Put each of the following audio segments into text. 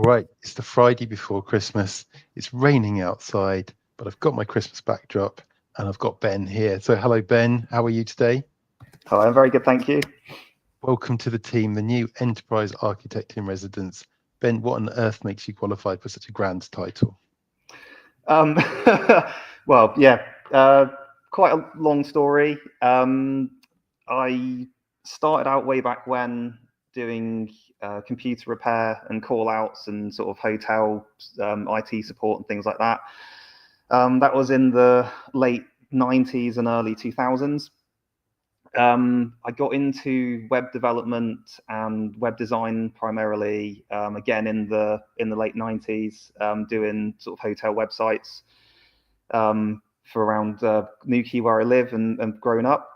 All right, it's the Friday before Christmas. It's raining outside, but I've got my Christmas backdrop and I've got Ben here. So hello, Ben. How are you today? Hi, I'm very good, thank you. Welcome to the team, the new Enterprise Architect in Residence. Ben, what on earth makes you qualified for such a grand title? Well, yeah, quite a long story. I started out way back when doing computer repair and call outs and sort of hotel IT support and things like that. That was in the late 90s and early 2000s. I got into web development and web design primarily, again in the late 90s, doing sort of hotel websites for around Newquay where I live and grown up.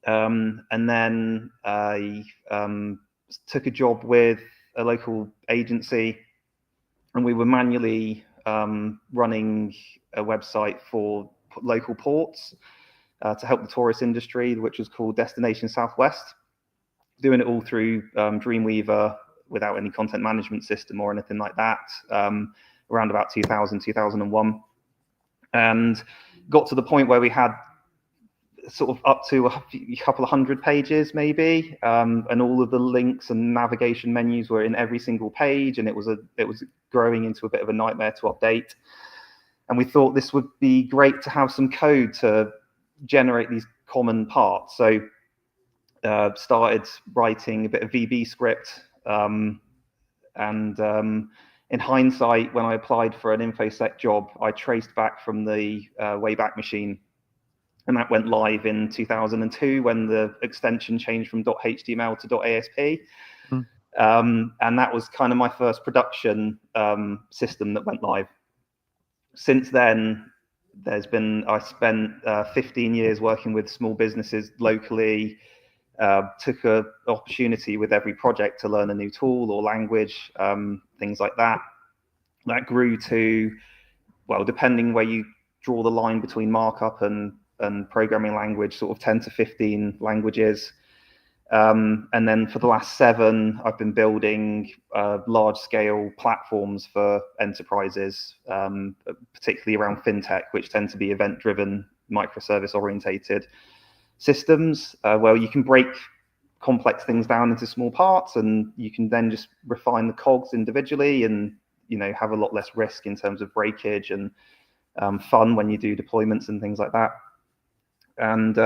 And then I took a job with a local agency, and we were manually running a website for local ports to help the tourist industry, which was called Destination Southwest, doing it all through Dreamweaver without any content management system or anything like that, around about 2000, 2001. And got to the point where we had sort of up to a couple of hundred pages maybe, and all of the links and navigation menus were in every single page, and it was growing into a bit of a nightmare to update. And we thought this would be great to have some code to generate these common parts. So started writing a bit of VB script, and in hindsight, when I applied for an InfoSec job, I traced back from the Wayback Machine, and that went live in 2002 when the extension changed from .html to .asp. And that was kind of my first production system that went live. Since then, I spent 15 years working with small businesses locally, took an opportunity with every project to learn a new tool or language, things like that. That grew to, well, depending where you draw the line between markup and programming language, sort of 10 to 15 languages. And then for the last 7, I've been building large-scale platforms for enterprises, particularly around fintech, which tend to be event-driven, microservice-orientated systems, where you can break complex things down into small parts, and you can then just refine the cogs individually, and have a lot less risk in terms of breakage and fun when you do deployments and things like that. And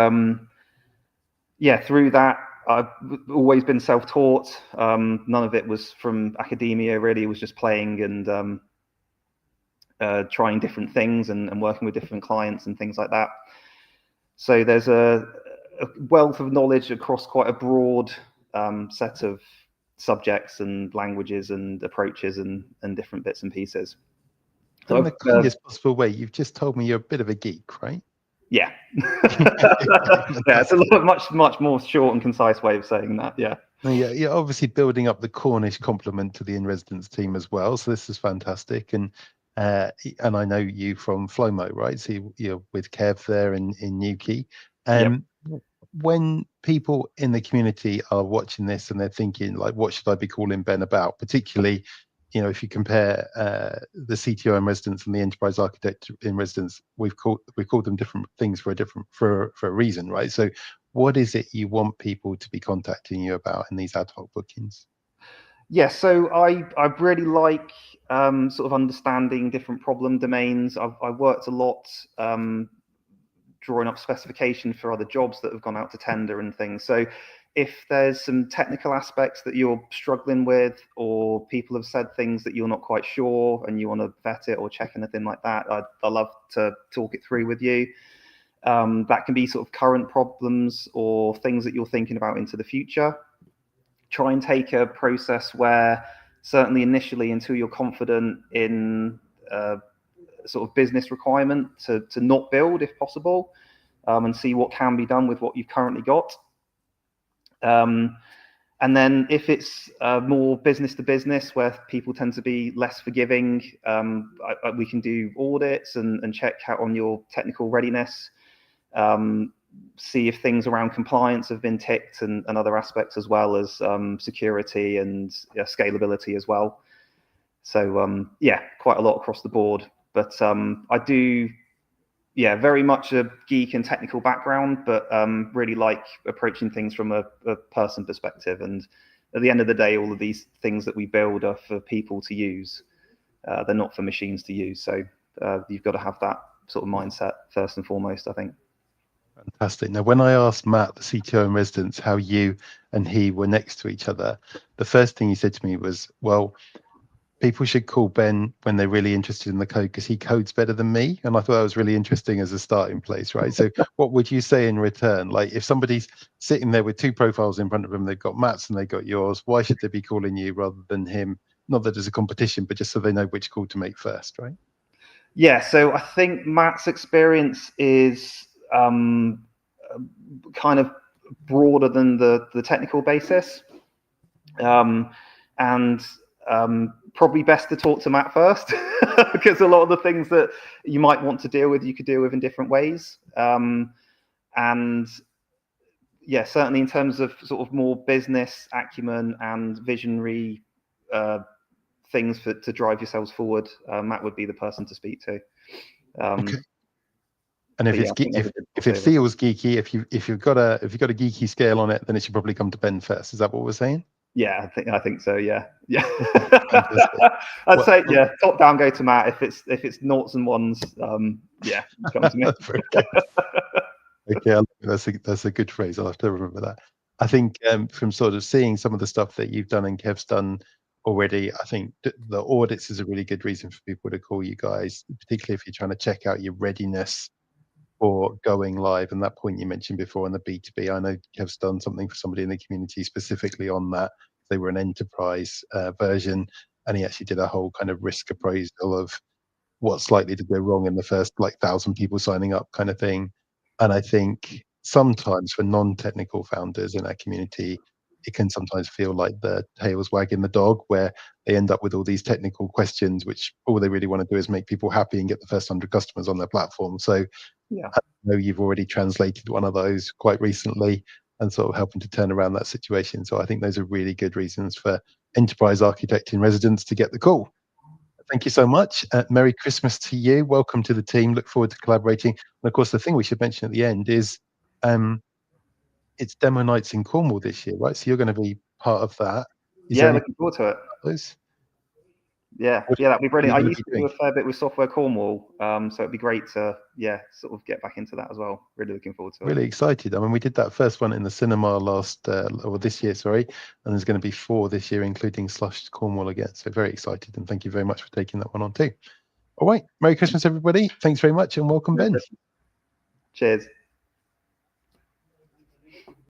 yeah, through that, I've always been self-taught. None of it was from academia, really. It was just playing and trying different things and working with different clients and things like that. So there's a wealth of knowledge across quite a broad set of subjects and languages and approaches and different bits and pieces. So in the kindest possible way, you've just told me you're a bit of a geek, right? Yeah. Yeah, it's a much more short and concise way of saying that. Yeah. Yeah, you're obviously building up the Cornish complement to the In Residence team as well. So this is fantastic. And I know you from Flomo, right? So you're with Kev there in Newquay. Yep. When people in the community are watching this and they're thinking, like, what should I be calling Ben about? Particularly, if you compare the CTO in Residence and the Enterprise Architect in Residence, we've called them different things for a reason, right? So what is it you want people to be contacting you about in these ad hoc bookings? Yeah, so I really like sort of understanding different problem domains. I've worked a lot drawing up specification for other jobs that have gone out to tender and things. So if there's some technical aspects that you're struggling with, or people have said things that you're not quite sure and you want to vet it or check anything like that, I love to talk it through with you. That can be sort of current problems or things that you're thinking about into the future. Try and take a process where, certainly initially, until you're confident in sort of business requirement, to not build if possible, and see what can be done with what you've currently got. And then if it's more business to business, where people tend to be less forgiving, we can do audits and check out on your technical readiness, see if things around compliance have been ticked, and other aspects, as well as security and scalability as well. So yeah, quite a lot across the board. But I do, yeah, very much a geek and technical background, but really like approaching things from a person perspective. And at the end of the day, all of these things that we build are for people to use. They're not for machines to use. So you've got to have that sort of mindset first and foremost, I think. Fantastic. Now, when I asked Matt, the CTO in residence, how you and he were next to each other, the first thing he said to me was, well, people should call Ben when they're really interested in the code because he codes better than me. And I thought that was really interesting as a starting place, right? So what would you say in return? Like if somebody's sitting there with two profiles in front of them, they've got Matt's and they've got yours, why should they be calling you rather than him? Not that there's a competition, but just so they know which call to make first, right? Yeah, so I think Matt's experience is kind of broader than the technical basis. And probably best to talk to Matt first because a lot of the things that you might want to deal with, you could deal with in different ways. And yeah, certainly in terms of sort of more business acumen and visionary things to drive yourselves forward, Matt would be the person to speak to. Okay. And if it's if it feels geeky, if you've got a geeky scale on it, then it should probably come to Ben first. Is that what we're saying? Yeah, I think so. Yeah. I'd say yeah, top down go to Matt. If it's noughts and ones, yeah, come to me. Okay, that's a good phrase. I'll have to remember that. I think from sort of seeing some of the stuff that you've done and Kev's done already, I think the audits is a really good reason for people to call you guys, particularly if you're trying to check out your readiness for going live. And that point you mentioned before on the B2B, I know Kev's done something for somebody in the community specifically on that. They were an enterprise version, and he actually did a whole kind of risk appraisal of what's likely to go wrong in the first 1,000 people signing up kind of thing. And I think sometimes for non-technical founders in our community, it can sometimes feel like the tail's wagging the dog, where they end up with all these technical questions, which all they really want to do is make people happy and get the first 100 customers on their platform. So yeah, I know you've already translated one of those quite recently and sort of helping to turn around that situation. So I think those are really good reasons for enterprise architect in residence to get the call. Thank you so much. Merry Christmas to you. Welcome to the team. Look forward to collaborating. And of course, the thing we should mention at the end is it's demo nights in Cornwall this year, right? So you're going to be part of that. Yeah, looking forward to it. Those? Yeah, that'd be brilliant. I used to do a fair bit with Software Cornwall, so it'd be great to sort of get back into that as well. Really looking forward to it. Really excited. I mean, we did that first one in the cinema this year, sorry, and there's going to be 4 this year, including Slush Cornwall again. So very excited, and thank you very much for taking that one on too. All right, Merry Christmas, everybody. Thanks very much, and welcome, Ben. Cheers.